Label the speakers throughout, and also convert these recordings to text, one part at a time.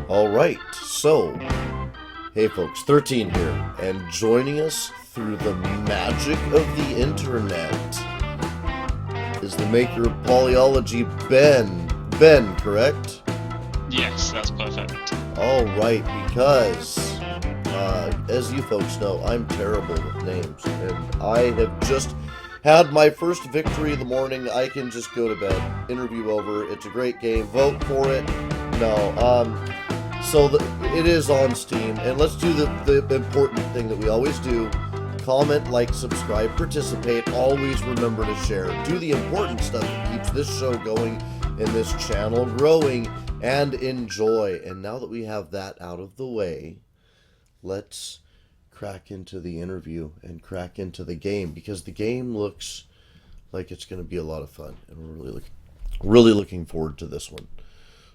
Speaker 1: All right, so, hey folks, 13 here, and joining us through the magic of the internet is the maker of Polyology, Ben. Ben, correct?
Speaker 2: Yes, that's perfect.
Speaker 1: All right, because, as you folks know, I'm terrible with names, and I have just had my first victory of the morning. I can just go to bed. Interview over. It's a great game. Vote for it. No, it is on Steam, and let's do the important thing that we always do. Comment, like, subscribe, participate. Always remember to share. Do the important stuff that keeps this show going and this channel growing, and enjoy. And now that we have that out of the way, let's crack into the interview and crack into the game, because the game looks like it's going to be a lot of fun, and we're really looking forward to this one.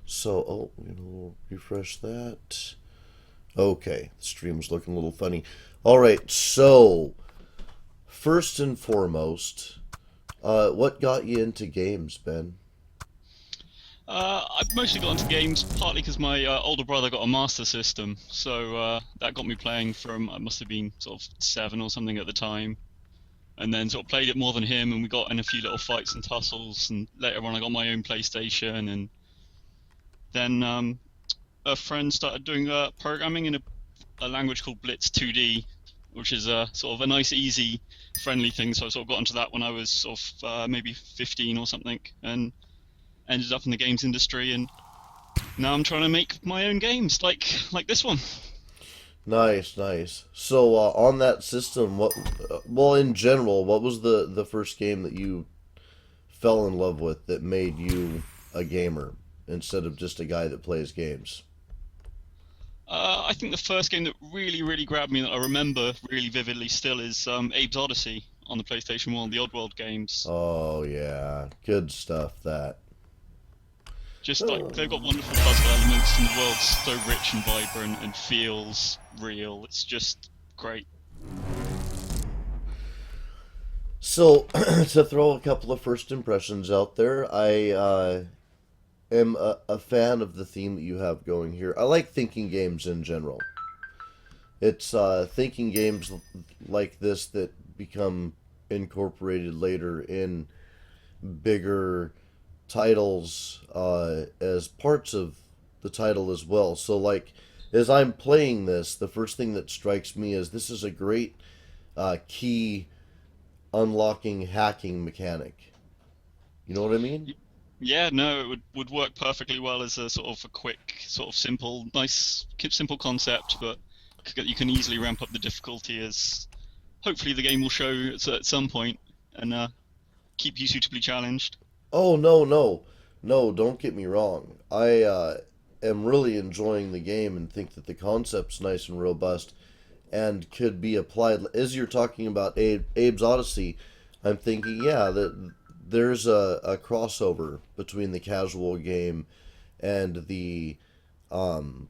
Speaker 1: So, we'll refresh that. Okay, the stream's looking a little funny. All right, so first and foremost, what got you into games, Ben?
Speaker 2: I've mostly got into games partly because my older brother got a Master System, so that got me playing from, I must have been sort of 7 or something at the time, and then sort of played it more than him, and we got in a few little fights and tussles, and later on I got my own PlayStation, and then a friend started doing programming in a language called Blitz 2D, which is a sort of a nice, easy, friendly thing. So I sort of got into that when I was sort of maybe 15 or something, and ended up in the games industry. And now I'm trying to make my own games, like this one.
Speaker 1: Nice, nice. So, on that system, in general, what was the first game that you fell in love with that made you a gamer instead of just a guy that plays games?
Speaker 2: I think the first game that really grabbed me that I remember really vividly still is Abe's Odyssey on the PlayStation 1, the Oddworld games.
Speaker 1: Oh yeah, good stuff. That.
Speaker 2: Just like
Speaker 1: Oh.
Speaker 2: they've got wonderful puzzle elements, and the world's so rich and vibrant and feels real. It's just great.
Speaker 1: So, to throw a couple of first impressions out there, I am a fan of the theme that you have going here. I like thinking games in general. It's thinking games like this that become incorporated later in bigger titles as parts of the title as well. So, like, as I'm playing this, the first thing that strikes me is this is a great key unlocking hacking mechanic. You know what I mean?
Speaker 2: Yeah, no, it would work perfectly well as a sort of a quick, sort of simple, nice, simple concept, but you can easily ramp up the difficulty as hopefully the game will show at some point, and keep you suitably challenged.
Speaker 1: Oh, no, no. No, don't get me wrong. I am really enjoying the game and think that the concept's nice and robust and could be applied. As you're talking about Abe's Odyssey, I'm thinking, yeah, that there's a crossover between the casual game and the AAA,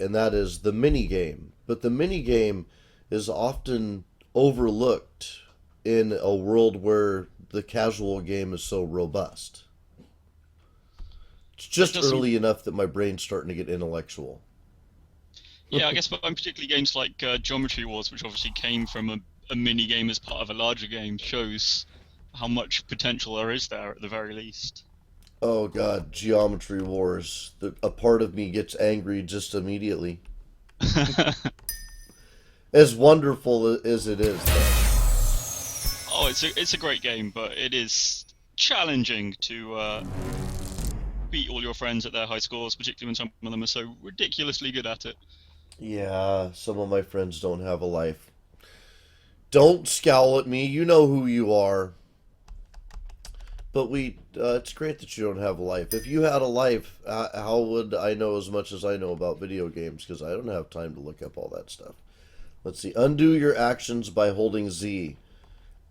Speaker 1: and that is the mini game. But the mini game is often overlooked in a world where the casual game is so robust. It's
Speaker 2: It
Speaker 1: just
Speaker 2: doesn't.
Speaker 1: early enough that my brain's starting to get intellectual.
Speaker 2: Yeah, I guess, but I'm particularly games like Geometry Wars, which obviously came from a mini game as part of a larger game, shows how much potential there is there at the very least.
Speaker 1: Oh god, Geometry Wars. A part of me gets angry just immediately. As wonderful as it is, though.
Speaker 2: Oh, it's a great game, but it is challenging to beat all your friends at their high scores, particularly when some of them are so ridiculously good at it.
Speaker 1: Yeah, some of my friends don't have a life. Don't scowl at me. You know who you are. But it's great that you don't have a life. If you had a life, how would I know as much as I know about video games? Because I don't have time to look up all that stuff. Let's see. Undo your actions by holding Z.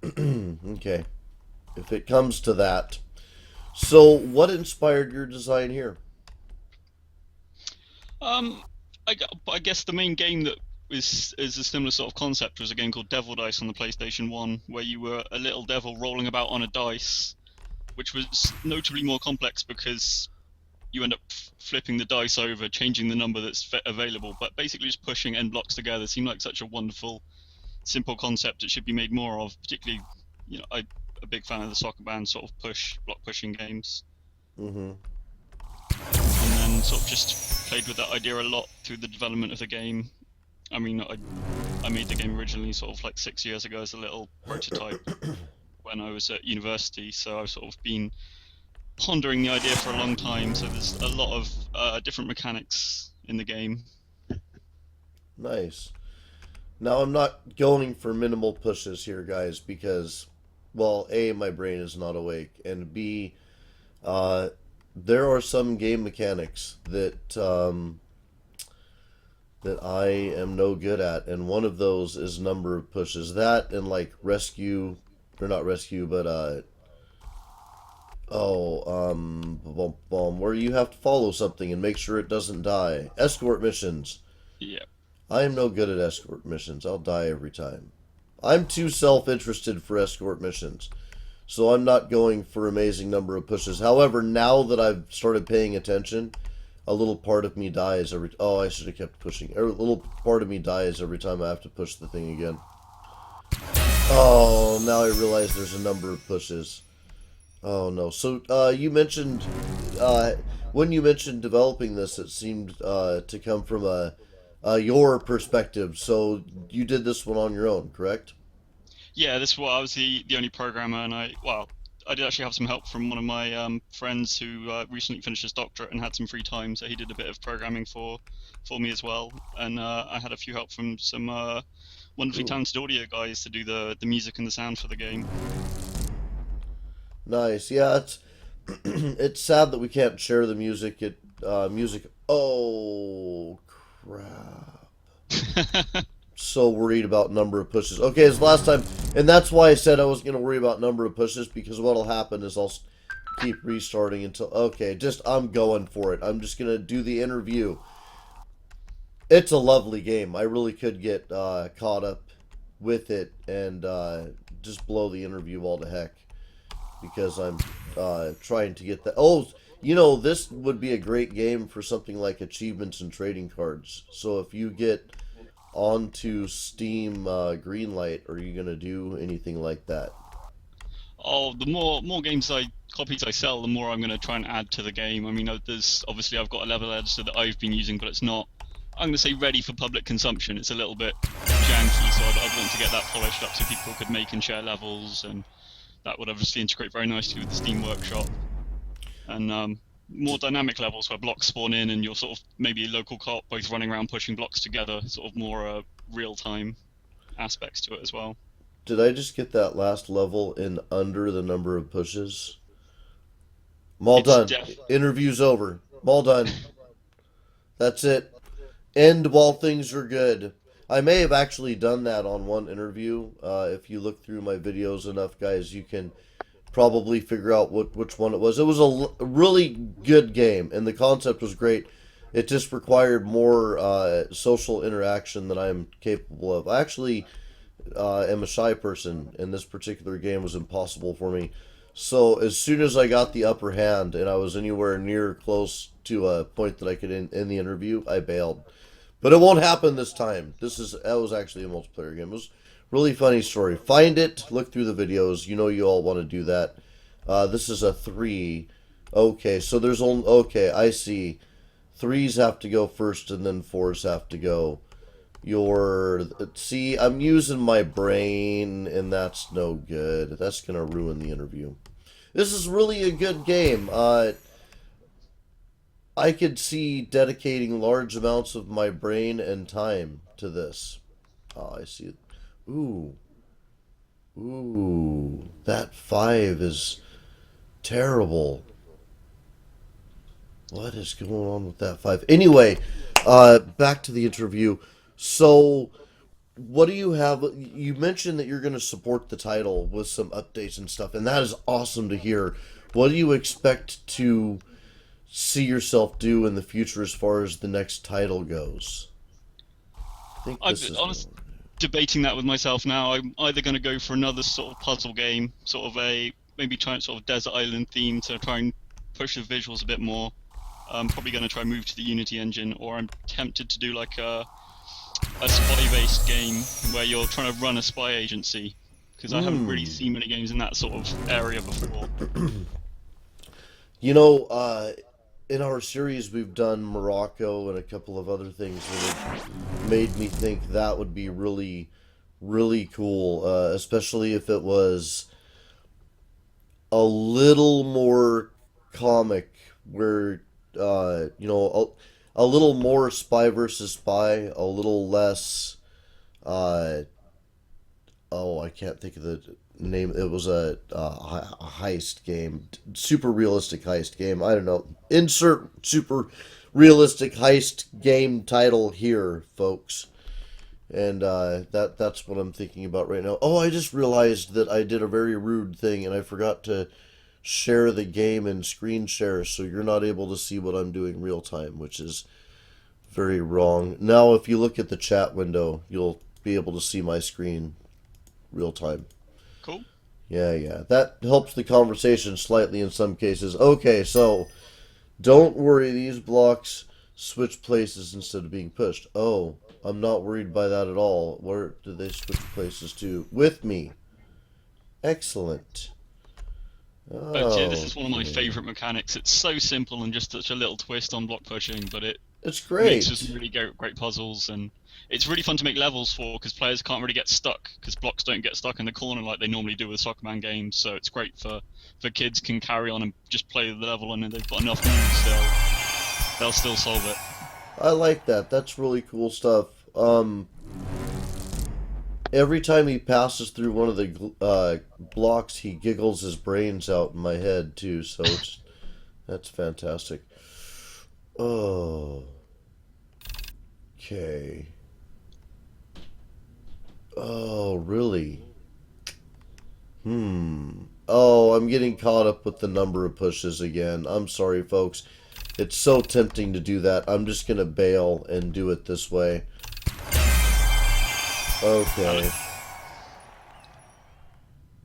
Speaker 1: Okay. If it comes to that. So, what inspired your design here?
Speaker 2: Um, I guess the main game that is a similar sort of concept was a game called Devil Dice on the PlayStation 1, where you were a little devil rolling about on a dice, which was notably more complex because you end up flipping the dice over, changing the number that's available, but basically just pushing n blocks together seemed like such a wonderful, simple concept. It should be made more of. Particularly, I'm a big fan of the soccer band sort of block pushing games,
Speaker 1: Mm-hmm.
Speaker 2: and then sort of just played with that idea a lot through the development of the game. I mean, I made the game originally sort of like 6 years ago as a little prototype when I was at university, so I've sort of been pondering the idea for a long time. So there's a lot of different mechanics in the game.
Speaker 1: Nice. Now I'm not going for minimal pushes here, guys, because, well, A, my brain is not awake, and B, uh, there are some game mechanics that I am no good at, and one of those is number of pushes. That and like rescue, or not rescue, but where you have to follow something and make sure it doesn't die. Escort missions.
Speaker 2: Yeah.
Speaker 1: I am no good at escort missions. I'll die every time. I'm too self-interested for escort missions. So I'm not going for amazing number of pushes. However, now that I've started paying attention, a little part of me dies every... Oh, I should have kept pushing. A little part of me dies every time I have to push the thing again. Oh, now I realize there's a number of pushes. Oh, no. So, you mentioned... when you mentioned developing this, it seemed to come from your perspective. So, you did this one on your own, correct?
Speaker 2: Yeah, this was I was the only programmer, and I did actually have some help from one of my friends who recently finished his doctorate and had some free time, so he did a bit of programming for me as well, and I had a few help from some wonderfully
Speaker 1: Ooh.
Speaker 2: talented audio guys to do the music and the sound for the game.
Speaker 1: Nice. Yeah, it's it's sad that we can't share the music. Music. Oh crap! So worried about number of pushes. Okay, it's last time, and that's why I said I was gonna worry about number of pushes, because what'll happen is I'll keep restarting until. Okay, I'm going for it. I'm just gonna do the interview. It's a lovely game. I really could get caught up with it and just blow the interview all to heck, because I'm trying to get that. Oh, this would be a great game for something like achievements and trading cards. So if you get onto Steam Greenlight, are you gonna do anything like that?
Speaker 2: Oh, the more copies I sell, the more I'm going to try and add to the game. I mean, there's obviously I've got a level editor that I've been using, but it's not, I'm going to say, ready for public consumption. It's a little bit janky, so I'd want to get that polished up so people could make and share levels, and that would obviously integrate very nicely with the Steam Workshop. And more dynamic levels where blocks spawn in and you're sort of maybe a local co-op both running around pushing blocks together, sort of more real-time aspects to it as well.
Speaker 1: Did I just get that last level in under the number of pushes? I'm all
Speaker 2: It's
Speaker 1: done. Interview's over. I'm all done. That's it. End while things are good. I may have actually done that on one interview. If you look through my videos enough, guys, you can probably figure out which one it was. It was a really good game, and the concept was great. It just required more social interaction than I'm capable of. I actually am a shy person, and this particular game was impossible for me. So as soon as I got the upper hand and I was anywhere near close to a point that I could end the interview, I bailed. But it won't happen this time. That was actually a multiplayer game. It was a really funny story. Find it, look through the videos. You know you all want to do that. This is a 3. Okay, so there's only... Okay, I see. 3s have to go first, and then 4s have to go. See, I'm using my brain, and that's no good. That's going to ruin the interview. This is really a good game. I could see dedicating large amounts of my brain and time to this. Oh, I see it. Ooh. Ooh. That 5 is terrible. What is going on with that 5? Anyway, back to the interview. So, what do you have? You mentioned that you're going to support the title with some updates and stuff, and that is awesome to hear. What do you expect to see yourself do in the future as far as the next title goes? I think
Speaker 2: I'm
Speaker 1: this is
Speaker 2: honestly debating that with myself now. I'm either going to go for another sort of puzzle game, sort of maybe try and sort of desert island theme to try and push the visuals a bit more. I'm probably going to try move to the Unity engine, or I'm tempted to do like a spy-based game where you're trying to run a spy agency, because I haven't really
Speaker 1: Hmm.
Speaker 2: seen many games in that sort of area before.
Speaker 1: You know, in our series, we've done Morocco and a couple of other things that have made me think that would be really, really cool, especially if it was a little more comic, where, a little more spy versus spy, a little less. Uh, oh, I can't think of the name. It was a heist game, super realistic heist game. I don't know. Insert super realistic heist game title here, folks. And that's what I'm thinking about right now. Oh, I just realized that I did a very rude thing, and I forgot to share the game in screen share, so you're not able to see what I'm doing real time, which is very wrong. Now, if you look at the chat window, you'll be able to see my screen real time.
Speaker 2: Cool.
Speaker 1: Yeah, yeah. That helps the conversation slightly in some cases. Okay, so don't worry, these blocks switch places instead of being pushed. Oh, I'm not worried by that at all. Where do they switch places to? With me. Excellent.
Speaker 2: But yeah, this is one of my
Speaker 1: Okay.
Speaker 2: favorite mechanics. It's so simple and just such a little twist on block pushing, but it
Speaker 1: It's
Speaker 2: makes for some
Speaker 1: great.
Speaker 2: really great puzzles, and it's really fun to make levels for because players can't really get stuck because blocks don't get stuck in the corner like they normally do with Soccerman games. So it's great for kids can carry on and just play the level, and if they've got enough moves, they'll still solve it.
Speaker 1: I like that. That's really cool stuff. Every time he passes through one of the blocks, he giggles his brains out in my head too. So that's fantastic. Oh, okay. Oh, really? Hmm. Oh, I'm getting caught up with the number of pushes again. I'm sorry, folks. It's so tempting to do that. I'm just gonna bail and do it this way.
Speaker 2: And
Speaker 1: Okay.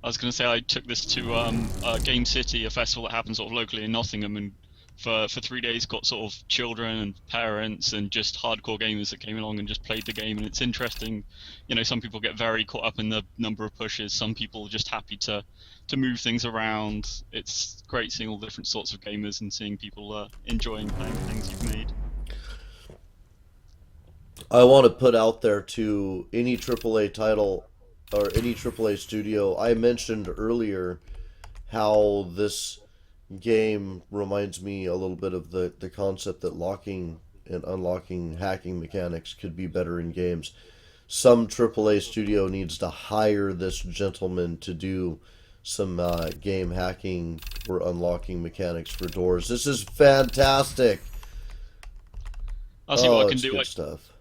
Speaker 2: I was going to say I took this to Game City, a festival that happens sort of locally in Nottingham, and for 3 days got sort of children and parents and just hardcore gamers that came along and just played the game. And it's interesting, some people get very caught up in the number of pushes. Some people are just happy to move things around. It's great seeing all different sorts of gamers and seeing people enjoying playing the things you've made.
Speaker 1: I want to put out there to any AAA title or any AAA studio. I mentioned earlier how this game reminds me a little bit of the concept that locking and unlocking hacking mechanics could be better in games. Some AAA studio needs to hire this gentleman to do some game hacking or unlocking mechanics for doors. This is fantastic.
Speaker 2: I'll see what I
Speaker 1: Oh,
Speaker 2: can
Speaker 1: it's
Speaker 2: do.
Speaker 1: good stuff.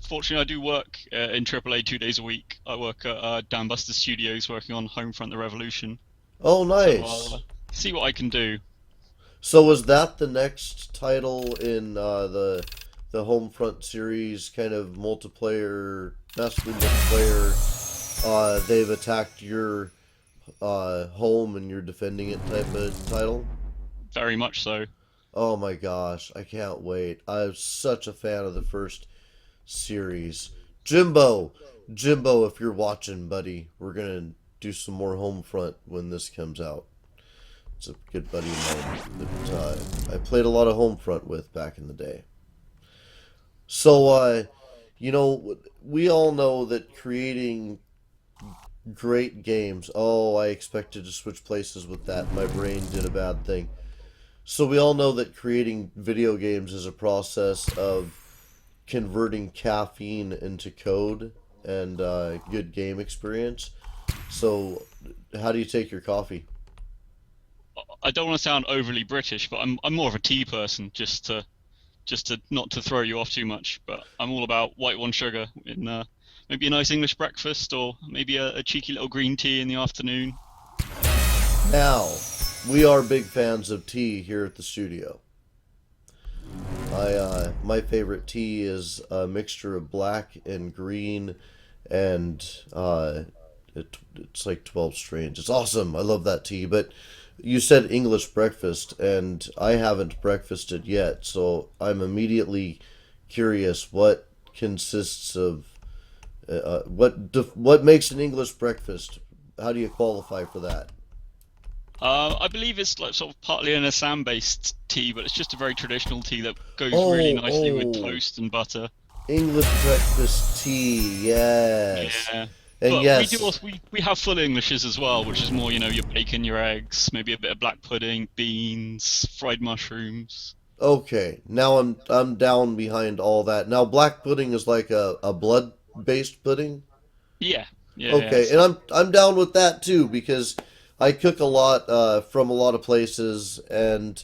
Speaker 2: Fortunately, I do work in AAA 2 days a week. I work at Dan Buster Studios working on Homefront: The Revolution.
Speaker 1: Oh,
Speaker 2: So I'll
Speaker 1: nice.
Speaker 2: see what I can do.
Speaker 1: So was that the next title in the Homefront series, kind of multiplayer, massively multiplayer? They've attacked your home and you're defending it type of title.
Speaker 2: Very much so.
Speaker 1: Oh my gosh, I can't wait. I'm such a fan of the first series. Jimbo, Jimbo, if you're watching, buddy, we're gonna do some more Homefront when this comes out. It's a good buddy of mine that I played a lot of Homefront with back in the day. So, we all know that creating great games. Oh, I expected to switch places with that. My brain did a bad thing. So, we all know that creating video games is a process of converting caffeine into code and good game experience. So, how do you take your coffee?
Speaker 2: I don't want to sound overly British, but I'm more of a tea person, just to not to throw you off too much. But I'm all about white one sugar in maybe a nice English breakfast or maybe a cheeky little green tea in the afternoon.
Speaker 1: Now, we are big fans of tea here at the studio. My favorite tea is a mixture of black and green, and it's like 12 strains. It's awesome. I love that tea. But You said English breakfast, and I haven't breakfasted yet, so I'm immediately curious what consists of what makes an English breakfast. How do you qualify for that?
Speaker 2: I believe it's like sort of partly an Assam-based tea, but it's just a very traditional tea that goes really
Speaker 1: Oh,
Speaker 2: nicely with
Speaker 1: oh,
Speaker 2: toast and butter.
Speaker 1: English breakfast tea. Yes,
Speaker 2: Yeah.
Speaker 1: and
Speaker 2: But we do
Speaker 1: yes.
Speaker 2: also we have full Englishes as well, which is more, your bacon, your eggs, maybe a bit of black pudding, beans, fried mushrooms.
Speaker 1: Okay, now I'm down behind all that. Now black pudding is like a blood based pudding.
Speaker 2: Yeah, yeah.
Speaker 1: Okay,
Speaker 2: It's
Speaker 1: and
Speaker 2: like
Speaker 1: I'm down with that too because I cook a lot from a lot of places, and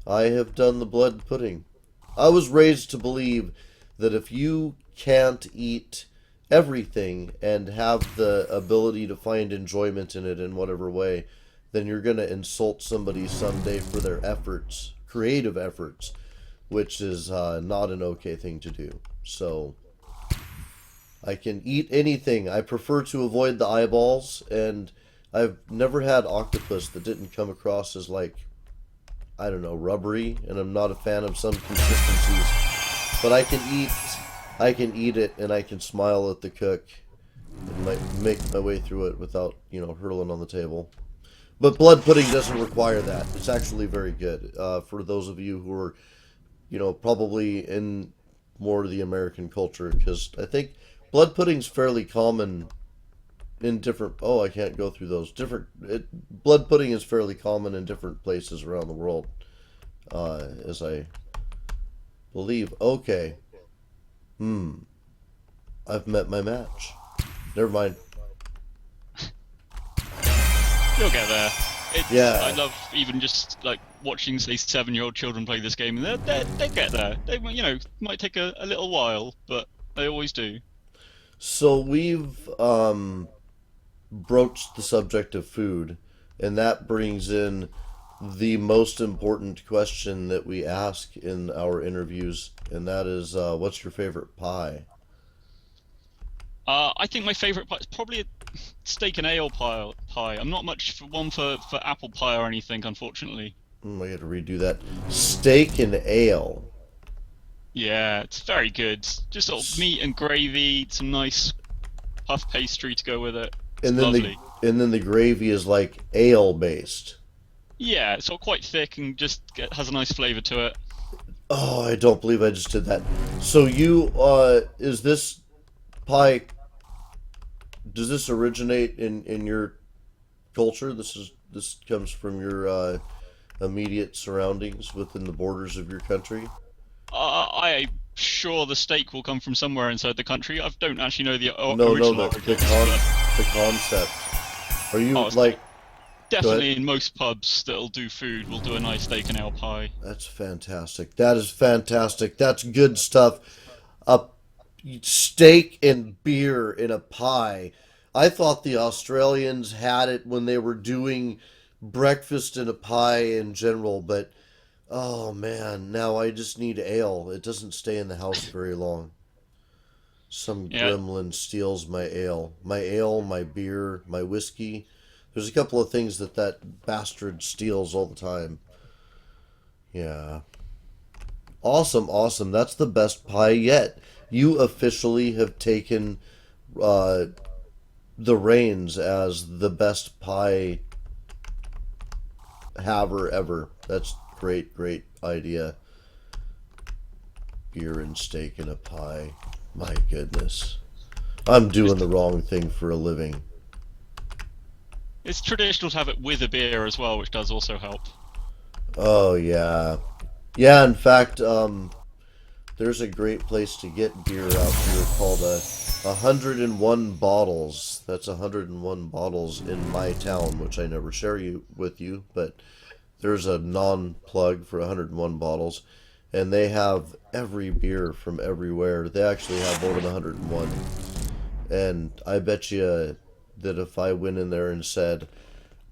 Speaker 1: I have done the blood pudding. I was raised to believe that if you can't eat everything and have the ability to find enjoyment in it in whatever way, then you're going to insult somebody someday for their efforts, creative efforts, which is not an okay thing to do. So I can eat anything. I prefer to avoid the eyeballs, and I've never had octopus that didn't come across as like, I don't know, rubbery, and I'm not a fan of some consistencies. But I can eat it, and I can smile at the cook, and might make my way through it without, hurling on the table. But blood pudding doesn't require that. It's actually very good for those of you who are, probably in more of the American culture, because I think blood pudding's fairly common in different. Oh, I can't go through those different. Blood pudding is fairly common in different places around the world, as I believe. Okay, hmm, I've met my match. Never mind.
Speaker 2: you'll get there. I
Speaker 1: Yeah.
Speaker 2: love even just like watching, say, 7-year-old children play this game, and they get there. They might take a little while, but they always do.
Speaker 1: So we've broached the subject of food, and that brings in the most important question that we ask in our interviews, and that is, what's your favorite pie?
Speaker 2: I think my favourite pie is probably a steak and ale pie. I'm not much for one for apple pie or anything, unfortunately.
Speaker 1: I got to redo that. Steak and ale.
Speaker 2: Yeah, it's very good. Just sort of meat and gravy, some nice puff pastry to go with it. It's
Speaker 1: And then the
Speaker 2: lovely.
Speaker 1: and then the gravy is like ale based.
Speaker 2: Yeah, it's all quite thick and has a nice flavour to it.
Speaker 1: Oh, I don't believe I just did that. So you is this pie, does this originate in your culture? This comes from your immediate surroundings within the borders of your country?
Speaker 2: I'm sure the steak will come from somewhere inside the country. I don't actually know the
Speaker 1: No, no,
Speaker 2: original
Speaker 1: the
Speaker 2: origins, but
Speaker 1: the concept. Are you
Speaker 2: it's
Speaker 1: like, go ahead.
Speaker 2: definitely in most pubs that'll do food will do a nice steak and ale pie.
Speaker 1: That's fantastic. That is fantastic. That's good stuff. A steak and beer in a pie. I thought the Australians had it when they were doing breakfast in a pie in general, but oh man, now I just need ale. It doesn't stay in the house very long. Some
Speaker 2: Yeah,
Speaker 1: gremlin steals my ale. My ale, my beer, my whiskey. There's a couple of things that bastard steals all the time. Yeah. Awesome, awesome. That's the best pie yet. You officially have taken uh, the reins as the best pie haver ever. That's great, great idea. Beer and steak in a pie. My goodness. I'm doing
Speaker 2: it's
Speaker 1: the wrong thing for a living.
Speaker 2: it's traditional to have it with a beer as well, which does also help.
Speaker 1: Oh, yeah. Yeah, in fact, there's a great place to get beer out here called 101 Bottles. That's 101 bottles in my town, which I never share with you, but there's a non-plug for 101 bottles, and they have every beer from everywhere. They actually have more than 101. And I bet you that if I went in there and said,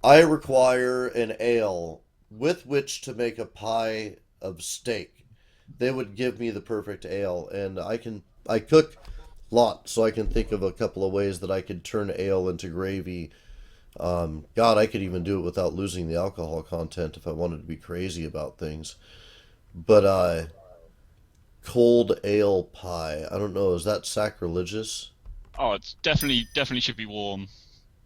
Speaker 1: I require an ale with which to make a pie of steak, they would give me the perfect ale. And I cook lots, so I can think of a couple of ways that I could turn ale into gravy God, I could even do it without losing the alcohol content if I wanted to be crazy about things. But cold ale pie. I don't know. Is that sacrilegious?
Speaker 2: Oh, it's definitely should be warm.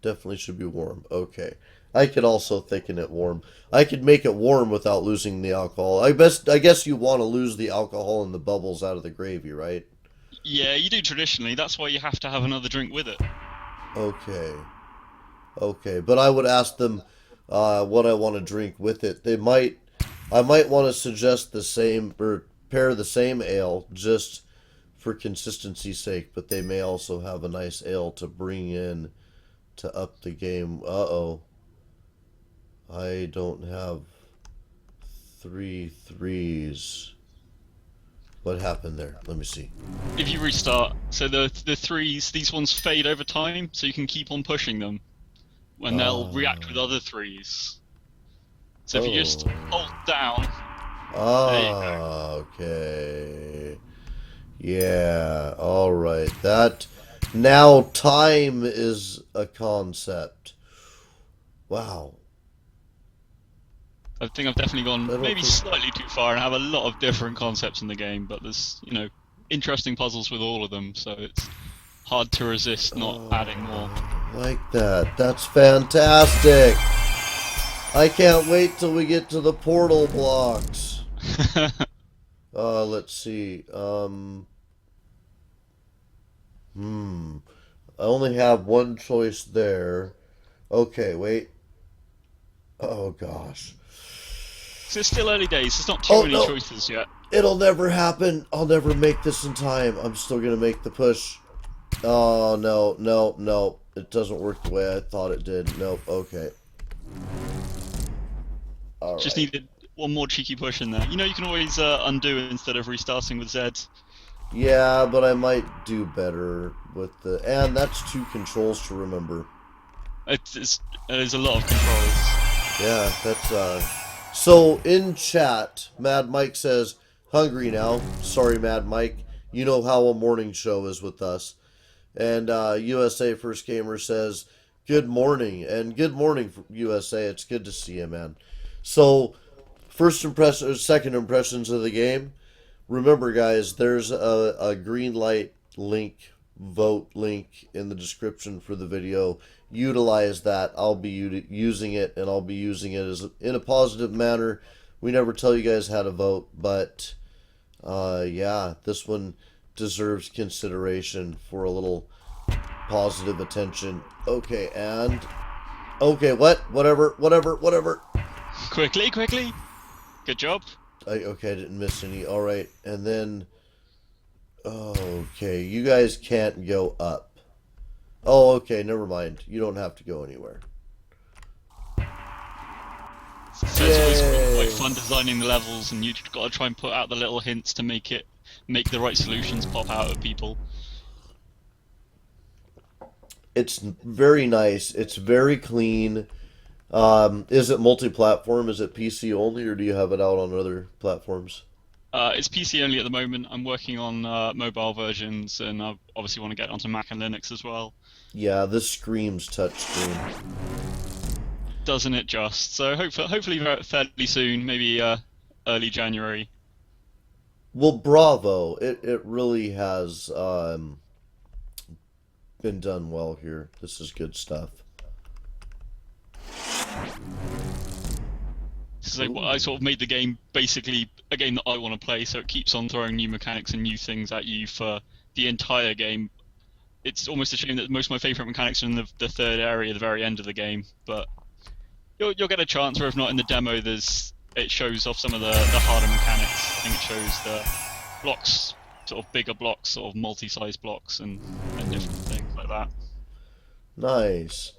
Speaker 1: Definitely should be warm. Okay. I could also thicken it warm. I could make it warm without losing the alcohol. I guess you want to lose the alcohol and the bubbles out of the gravy, right?
Speaker 2: Yeah, you do traditionally. That's why you have to have another drink with it.
Speaker 1: Okay. Okay. But I would ask them what I want to drink with it. I might want to suggest the same or pair the same ale just for consistency's sake, but they may also have a nice ale to bring in to up the game. Uh-oh. I don't have three threes. What happened there? Let me see.
Speaker 2: If you restart, so the threes, these ones fade over time, so you can keep on pushing them when they'll react with
Speaker 1: Ah.
Speaker 2: other threes. So if you just
Speaker 1: Oh.
Speaker 2: hold down, there you go.
Speaker 1: Okay. Yeah. All right. That now time is a concept. Wow.
Speaker 2: I think I've definitely
Speaker 1: I
Speaker 2: gone
Speaker 1: don't
Speaker 2: maybe
Speaker 1: think.
Speaker 2: slightly too far and have a lot of different concepts in the game, but there's, interesting puzzles with all of them, so it's hard to resist not
Speaker 1: Oh,
Speaker 2: adding more.
Speaker 1: I like that. That's fantastic. I can't wait till we get to the portal blocks. Let's see. Hmm. I only have one choice there. Okay, wait. Oh gosh.
Speaker 2: So it's still early days, there's not too
Speaker 1: Oh
Speaker 2: many
Speaker 1: no.
Speaker 2: choices yet.
Speaker 1: It'll never happen. I'll never make this in time. I'm still gonna make the push. Oh no, no, no. It doesn't work the way I thought it did. Nope. Okay. All
Speaker 2: Just
Speaker 1: right.
Speaker 2: needed one more cheeky push in there. You can always undo instead of restarting with Z.
Speaker 1: Yeah, but I might do better with the. And that's two controls to remember.
Speaker 2: There's a lot of controls.
Speaker 1: Yeah, that's So in chat, Mad Mike says, "Hungry now." Sorry, Mad Mike. You know how a morning show is with us. And USA First Gamer says, "Good morning," and good morning, USA. It's good to see you, man. So first impressions, second impressions of the game. Remember, guys, there's a green light link, vote link in the description for the video. Utilize that. I'll be using it, and I'll be using it as in a positive manner. We never tell you guys how to vote, but yeah, this one deserves consideration for a little positive attention. Okay, and okay, what? Whatever, whatever, whatever.
Speaker 2: Quickly, quickly. Good job.
Speaker 1: Okay, I didn't miss any. All right, and then okay, you guys can't go up. Oh, okay, never mind. You don't have to go anywhere.
Speaker 2: So it's always quite
Speaker 1: Yay!
Speaker 2: fun designing the levels, and you've got to try and put out the little hints to make the right solutions pop out at people.
Speaker 1: It's very nice. It's very clean. Is it multi-platform? Is it PC only, or do you have it out on other platforms?
Speaker 2: It's PC only at the moment. I'm working on mobile versions, and I obviously want to get onto Mac and Linux as well.
Speaker 1: Yeah, this screams touchscreen.
Speaker 2: Doesn't it just? So hopefully fairly soon, maybe early January.
Speaker 1: Well, bravo. It really has been done well here. This is good stuff.
Speaker 2: So I
Speaker 1: Ooh.
Speaker 2: sort of made the game basically a game that I want to play, so it keeps on throwing new mechanics and new things at you for the entire game. It's almost a shame that most of my favourite mechanics are in the third area, the very end of the game, but you'll get a chance, or if not in the demo, it shows off some of the harder mechanics. I think it shows the blocks, sort of bigger blocks, sort of multi-size blocks, and different things like that.
Speaker 1: Nice.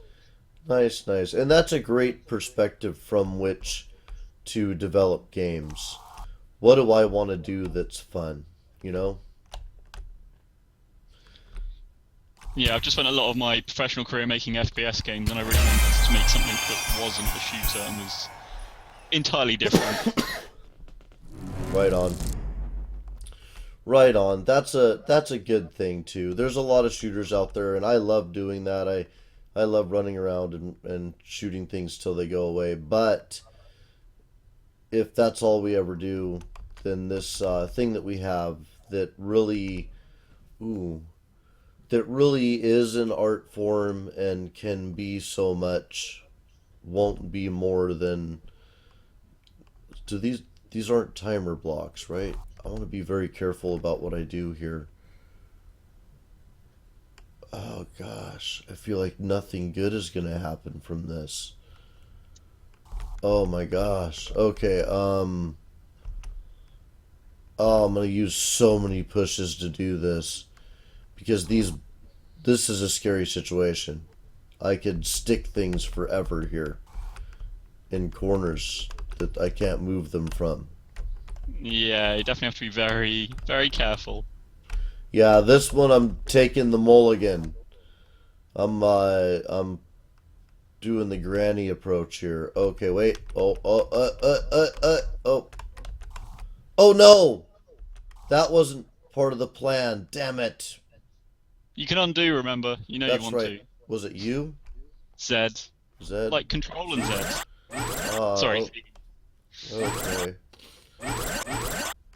Speaker 1: Nice, nice. And that's a great perspective from which to develop games. What do I want to do that's fun? You know?
Speaker 2: Yeah, I've just spent a lot of my professional career making FPS games, and I really wanted to make something that wasn't a shooter and was entirely different.
Speaker 1: Right on. Right on. That's a good thing too. There's a lot of shooters out there, and I love doing that. I love running around and shooting things till they go away. But if that's all we ever do, then this thing that we have that really, ooh, that really is an art form and can be so much won't be more than do these aren't timer blocks, right? I want to be very careful about what I do here. Oh gosh, I feel like nothing good is gonna happen from this. Oh my gosh. Okay, oh, I'm gonna use so many pushes to do this because this is a scary situation. I could stick things forever here in corners that I can't move them from.
Speaker 2: Yeah, you definitely have to be very, very careful.
Speaker 1: Yeah, this one I'm taking the mulligan. I'm doing the granny approach here. Okay, wait. Oh. Oh no! That wasn't part of the plan. Damn it.
Speaker 2: You can undo, remember? You know you
Speaker 1: That's
Speaker 2: want
Speaker 1: right.
Speaker 2: to.
Speaker 1: Was it you?
Speaker 2: Z.
Speaker 1: Zed?
Speaker 2: Like Control and Z. Sorry.
Speaker 1: Oh, okay.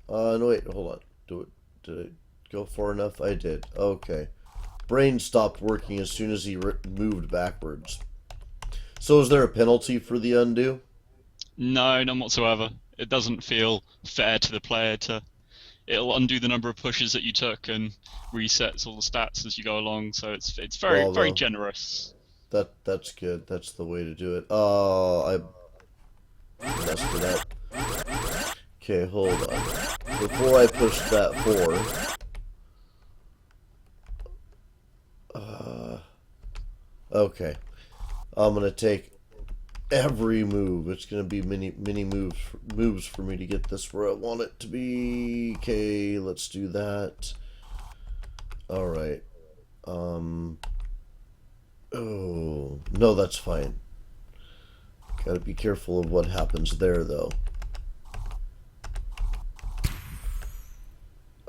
Speaker 1: No, wait, hold on. Do it. Did it go far enough? I did. Okay. Brain stopped working as soon as he moved backwards. So is there a penalty for the undo?
Speaker 2: No, none whatsoever. It doesn't feel fair to the player to. It'll undo the number of pushes that you took and resets all the stats as you go along. So it's very very
Speaker 1: Bravo.
Speaker 2: generous.
Speaker 1: That's good. That's the way to do it. Oh, I messed it up. Okay, hold on. Before I push that four, uh, okay, I'm gonna take every move. It's gonna be many moves for me to get this where I want it to be. Okay, let's do that. All right. Um. Oh no, that's fine. Gotta be careful of what happens there, though.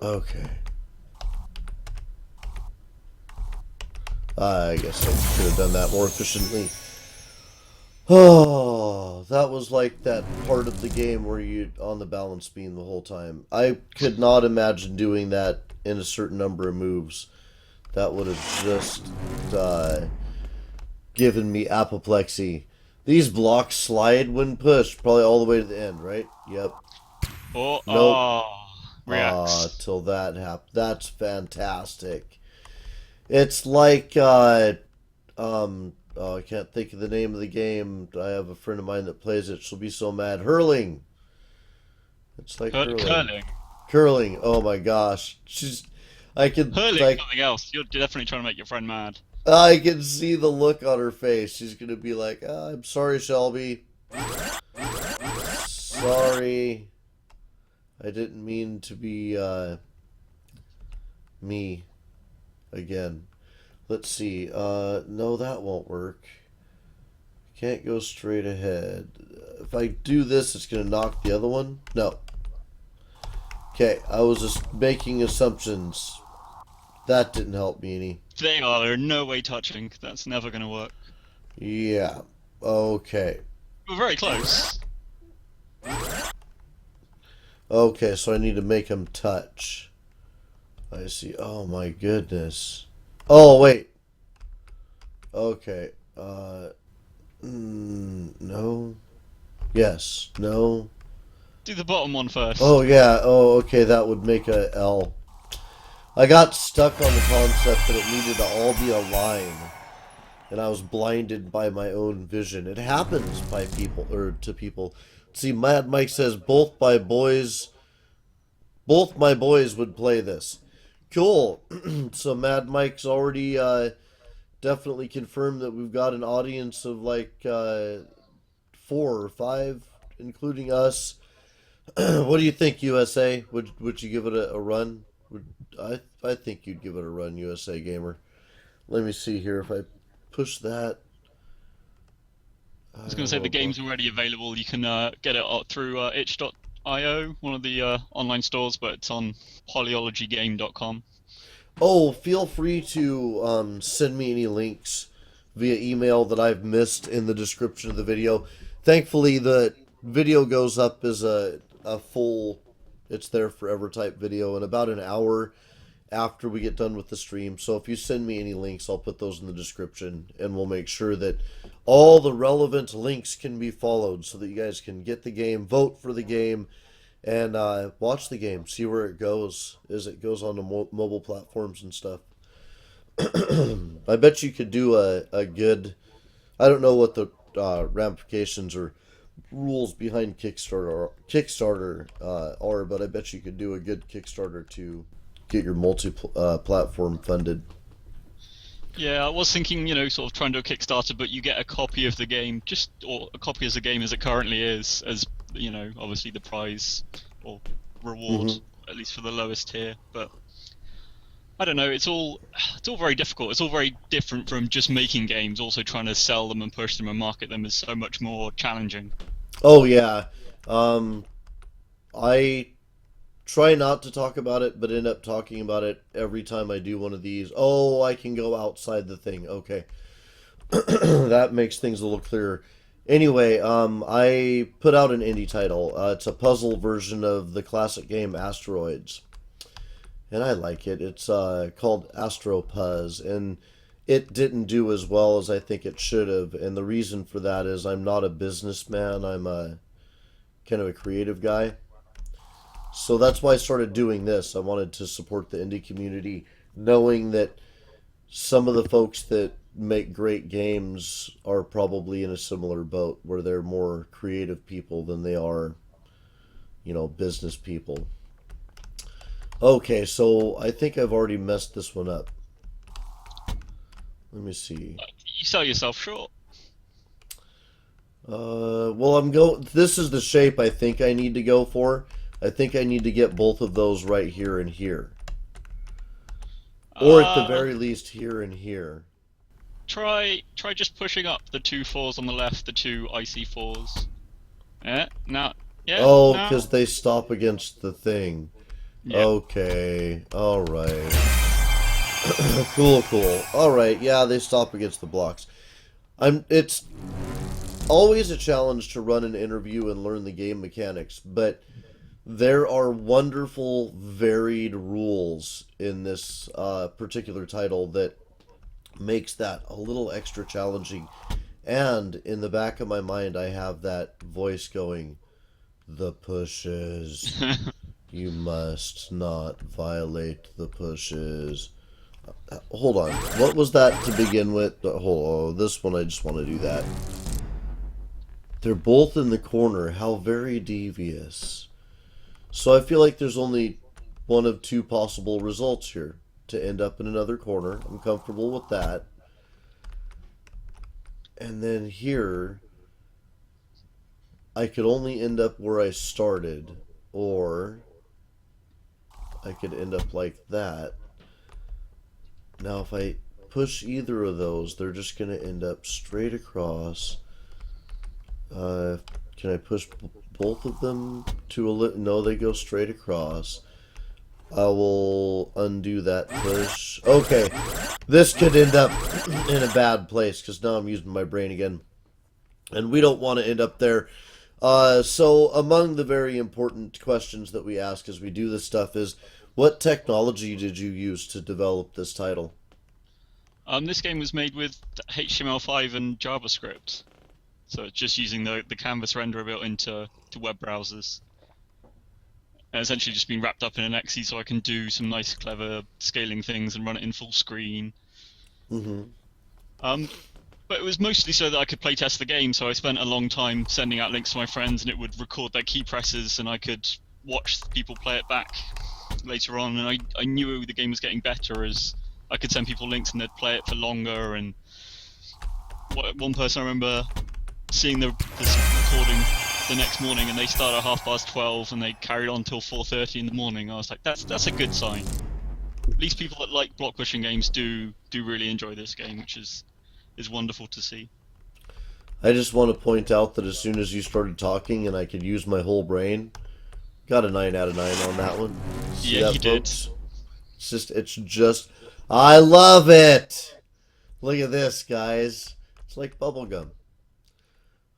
Speaker 1: Okay. I guess I could have done that more efficiently. Oh, that was like that part of the game where you on the balance beam the whole time. I could not imagine doing that in a certain number of moves. That would have just given me apoplexy. These blocks slide when pushed, probably all the way to the end, right? Yep.
Speaker 2: Oh,
Speaker 1: Nope.
Speaker 2: reacts.
Speaker 1: Till that happens. That's fantastic. It's like oh, I can't think of the name of the game. I have a friend of mine that plays it. She'll be so mad. Hurling. It's like hurling.
Speaker 2: Curling.
Speaker 1: Curling. Oh my gosh. I could
Speaker 2: Hurling
Speaker 1: like
Speaker 2: something else. You're definitely trying to make your friend mad.
Speaker 1: I can see the look on her face. She's gonna be like, "I'm sorry, Shelby. Sorry. I didn't mean to be me again." Let's see. No, that won't work. Can't go straight ahead. If I do this, it's gonna knock the other one. No. Okay, I was just making assumptions. That didn't help me any.
Speaker 2: They are. They're no way touching. That's never going to work.
Speaker 1: Yeah. Okay.
Speaker 2: We're very close.
Speaker 1: Okay, so I need to make them touch. I see. Oh my goodness. Oh wait. Okay. No. Yes. No.
Speaker 2: Do the bottom one
Speaker 1: Oh
Speaker 2: first.
Speaker 1: yeah. Oh, okay. That would make a L. I got stuck on the concept that it needed to all be a line, and I was blinded by my own vision. It happens by people or to people. See, Mad Mike says both my boys would play this. Cool. So Mad Mike's already definitely confirmed that we've got an audience of like 4 or 5, including us. What do you think, USA? Would you give it a run? I think you'd give it a run, USA Gamer. Let me see here if I push that.
Speaker 2: I was going to say the
Speaker 1: Oh boy.
Speaker 2: game's already available. You can get it through itch.io, one of the online stores, but it's on polyologygame.com.
Speaker 1: Oh, feel free to send me any links via email that I've missed in the description of the video. Thankfully, the video goes up as a full, it's there forever type video in about an hour after we get done with the stream. So if you send me any links, I'll put those in the description, and we'll make sure that all the relevant links can be followed so that you guys can get the game, vote for the game, and watch the game, see where it goes as it goes on the mobile platforms and stuff. I bet you could do a good. I don't know what the ramifications or rules behind Kickstarter are, but I bet you could do a good Kickstarter to get your multi-platform funded.
Speaker 2: Yeah, I was thinking, sort of trying to do a Kickstarter, but you get a copy of the game, or a copy as the game as it currently is, as, obviously the prize or reward,
Speaker 1: Hmm.
Speaker 2: at least for the lowest tier. But I don't know, it's all very difficult. It's all very different from just making games. Also trying to sell them and push them and market them is so much more challenging.
Speaker 1: Oh yeah, um, I try not to talk about it, but end up talking about it every time I do one of these. Oh, I can go outside the thing. Okay, that makes things a little clearer. Anyway, I put out an indie title. It's a puzzle version of the classic game Asteroids, and I like it. It's called Astropuzz, and it didn't do as well as I think it should have. And the reason for that is I'm not a businessman. I'm a kind of a creative guy. So that's why I started doing this. I wanted to support the indie community, knowing that some of the folks that make great games are probably in a similar boat where they're more creative people than they are, business people. Okay, so I think I've already messed this one up. Let me see.
Speaker 2: You sell yourself short.
Speaker 1: Well, I'm go. This is the shape I think I need to go for. I think I need to get both of those right here and here, or at the
Speaker 2: Uh,
Speaker 1: very least here and here.
Speaker 2: try just pushing up the two fours on the left, the two icy fours. Yeah, now, yeah,
Speaker 1: Oh,
Speaker 2: now,
Speaker 1: because they stop against the thing.
Speaker 2: yeah.
Speaker 1: Okay, all right. Cool, cool. All right, yeah, they stop against the blocks. It's always a challenge to run an interview and learn the game mechanics, but there are wonderful, varied rules in this particular title that makes that a little extra challenging. And in the back of my mind, I have that voice going, "The pushes. You must not violate the pushes." Hold on. What was that to begin with? Oh, this one, I just want to do that. They're both in the corner. How very devious. So I feel like there's only one of two possible results here. To end up in another corner. I'm comfortable with that. And then here, I could only end up where I started. Or I could end up like that. Now if I push either of those, they're just going to end up straight across. Uh, can I push both of them to a no, they go straight across. I will undo that push. Okay, this could end up in a bad place because now I'm using my brain again. And we don't want to end up there. So among the very important questions that we ask as we do this stuff is, what technology did you use to develop this title?
Speaker 2: This game was made with HTML5 and JavaScript, so it's just using the canvas renderer built into web browsers. And essentially just been wrapped up in an exe so I can do some nice, clever scaling things and run it in full screen.
Speaker 1: Mm-hmm.
Speaker 2: Um, but it was mostly so that I could playtest the game. So I spent a long time sending out links to my friends, and it would record their key presses, and I could watch people play it back later on. And I knew the game was getting better as I could send people links and they'd play it for longer. And one person I remember seeing this recording the next morning, and they started at 12:30 and they carried on till 4:30 in the morning. I was like, that's a good sign. At least people that like block pushing games do really enjoy this game, which is wonderful to see.
Speaker 1: I just want to point out that as soon as you started talking and I could use my whole brain, got a 9 out of 9 on that one. See
Speaker 2: Yeah,
Speaker 1: that,
Speaker 2: you did.
Speaker 1: folks? It's just, I love it! Look at this, guys. It's like bubblegum.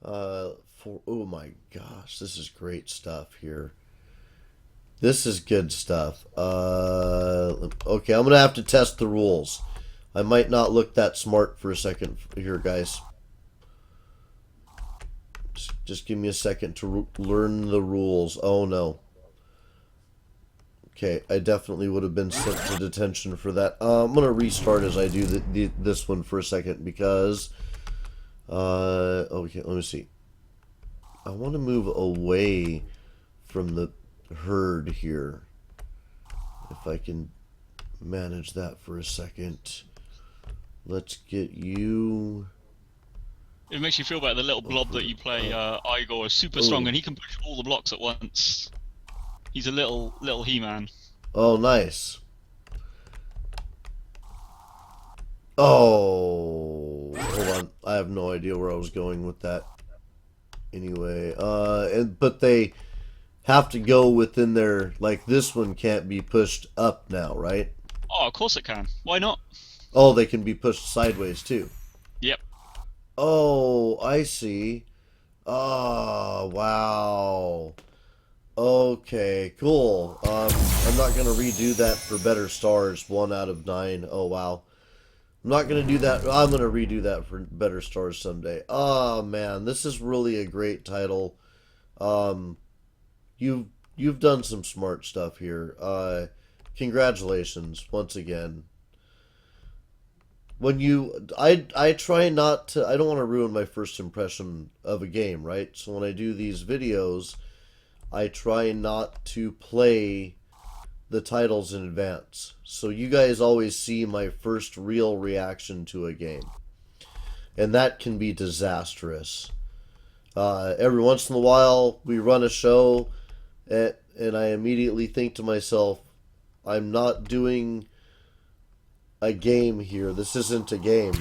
Speaker 1: Oh my gosh, this is great stuff here. This is good stuff. Okay, I'm gonna have to test the rules. I might not look that smart for a second here, guys. Just give me a second to learn the rules. Oh no. Okay, I definitely would have been sent to detention for that. I'm gonna restart as I do this one for a second because. Okay, let me see. I want to move away from the herd here. If I can manage that for a second. Let's get you.
Speaker 2: It makes you feel better. The little blob that you play, Igor, is super strong,
Speaker 1: Oh,
Speaker 2: and he can push all the blocks at once. He's a little He-Man.
Speaker 1: oh, nice. Oh, hold on. I have no idea where I was going with that. Anyway, but they have to go within their, like, this one can't be pushed up now, right?
Speaker 2: Oh, of course it can. Why not?
Speaker 1: Oh, they can be pushed sideways too.
Speaker 2: Yep.
Speaker 1: Oh, I see. Oh, wow. Okay, cool. I'm not gonna redo that for Better Stars, 1 out of 9. Oh, wow. I'm not gonna do that. I'm gonna redo that for Better Stars someday. Oh man, this is really a great title. Um, you've done some smart stuff here. Congratulations once again. I try not to. I don't want to ruin my first impression of a game, right? So when I do these videos, I try not to play the titles in advance. So you guys always see my first real reaction to a game. And that can be disastrous. Every once in a while, we run a show, and I immediately think to myself, I'm not doing a game here. This isn't a game.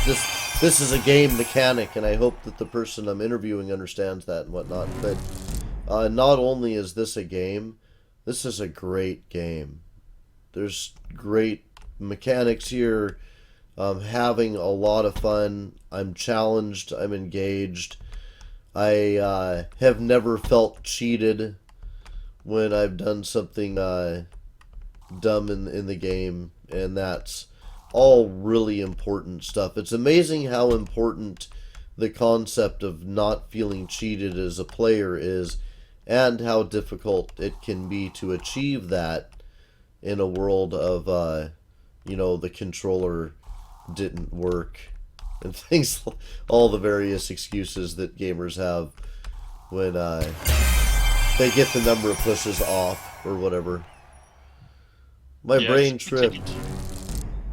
Speaker 1: This is a game mechanic, and I hope that the person I'm interviewing understands that and whatnot. But not only is this a game, this is a great game. There's great mechanics here. I'm having a lot of fun. I'm challenged. I'm engaged. I have never felt cheated when I've done something dumb in the game, and that's all really important stuff. It's amazing how important the concept of not feeling cheated as a player is, and how difficult it can be to achieve that in a world of the controller didn't work and things, all the various excuses that gamers have when they get the number of pushes off or whatever. My
Speaker 2: Yeah,
Speaker 1: brain tripped.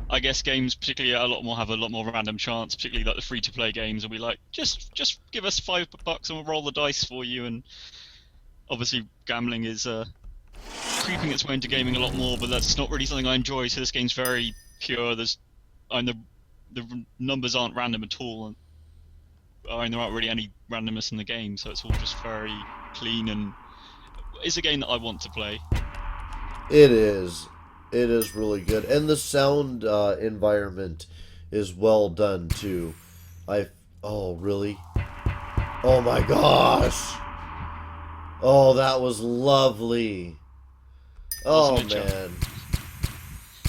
Speaker 2: I guess games particularly have a lot more random chance, particularly like the free-to-play games, will be like, just give us $5 and we'll roll the dice for you. And obviously, gambling is creeping its way into gaming a lot more, but that's not really something I enjoy. So this game's very pure. And the numbers aren't random at all, and there aren't really any randomness in the game. So it's all just very clean, and it's a game that I want to play.
Speaker 1: It is. It is really good, and the sound environment is well done too. I Oh really? Oh my gosh! Oh, that was lovely.
Speaker 2: Wasn't
Speaker 1: Oh
Speaker 2: it, Jeff?
Speaker 1: man.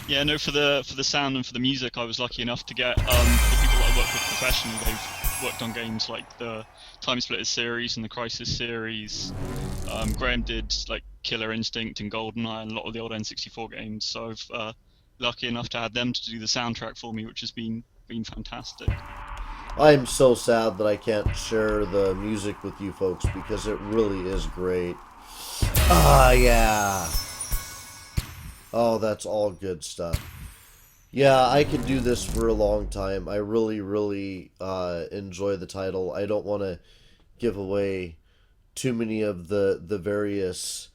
Speaker 2: Yeah, no, for the sound and for the music, I was lucky enough to get the people that I work with professionally. They've worked on games like the Time Splitters series and the Crisis series. Graham did like Killer Instinct and GoldenEye and a lot of the old N64 games. So I've lucky enough to have them to do the soundtrack for me, which has been fantastic.
Speaker 1: I'm so sad that I can't share the music with you folks because it really is great. Ah, yeah. Oh, that's all good stuff. Yeah, I could do this for a long time. I really, really enjoy the title. I don't want to give away too many of the various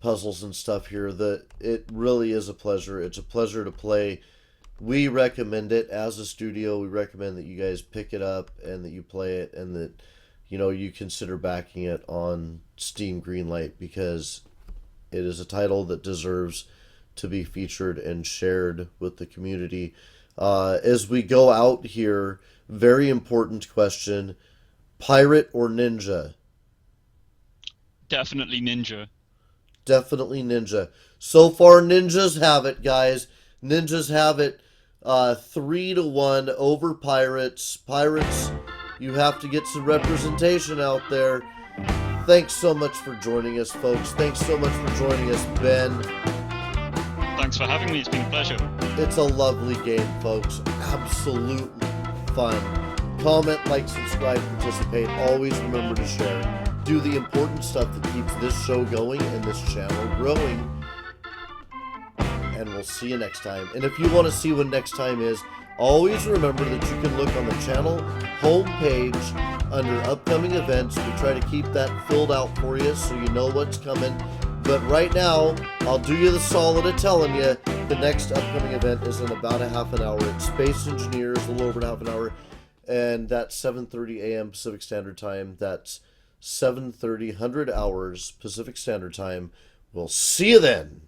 Speaker 1: puzzles and stuff here. It really is a pleasure. It's a pleasure to play. We recommend it as a studio. We recommend that you guys pick it up and that you play it, and that you consider backing it on Steam Greenlight, because it is a title that deserves to be featured and shared with the community. As we go out here, very important question: pirate or ninja?
Speaker 2: Definitely ninja.
Speaker 1: Definitely ninja. So far, ninjas have it, guys. Ninjas have it 3-1 over pirates. Pirates, you have to get some representation out there. Thanks so much for joining us, folks. Thanks so much for joining us, Ben.
Speaker 2: Thanks for having me. It's been a pleasure.
Speaker 1: It's a lovely game, folks. Absolutely fun. Comment, like, subscribe, participate. Always remember to share. Do the important stuff that keeps this show going and this channel growing. And we'll see you next time. And if you want to see when next time is, always remember that you can look on the channel homepage under upcoming events. We try to keep that filled out for you so you know what's coming. But right now, I'll do you the solid of telling you the next upcoming event is in about a half an hour. It's Space Engineers, a little over half an hour. And that's 7:30 a.m. Pacific Standard Time. That's 7:30, 100 hours Pacific Standard Time. We'll see you then.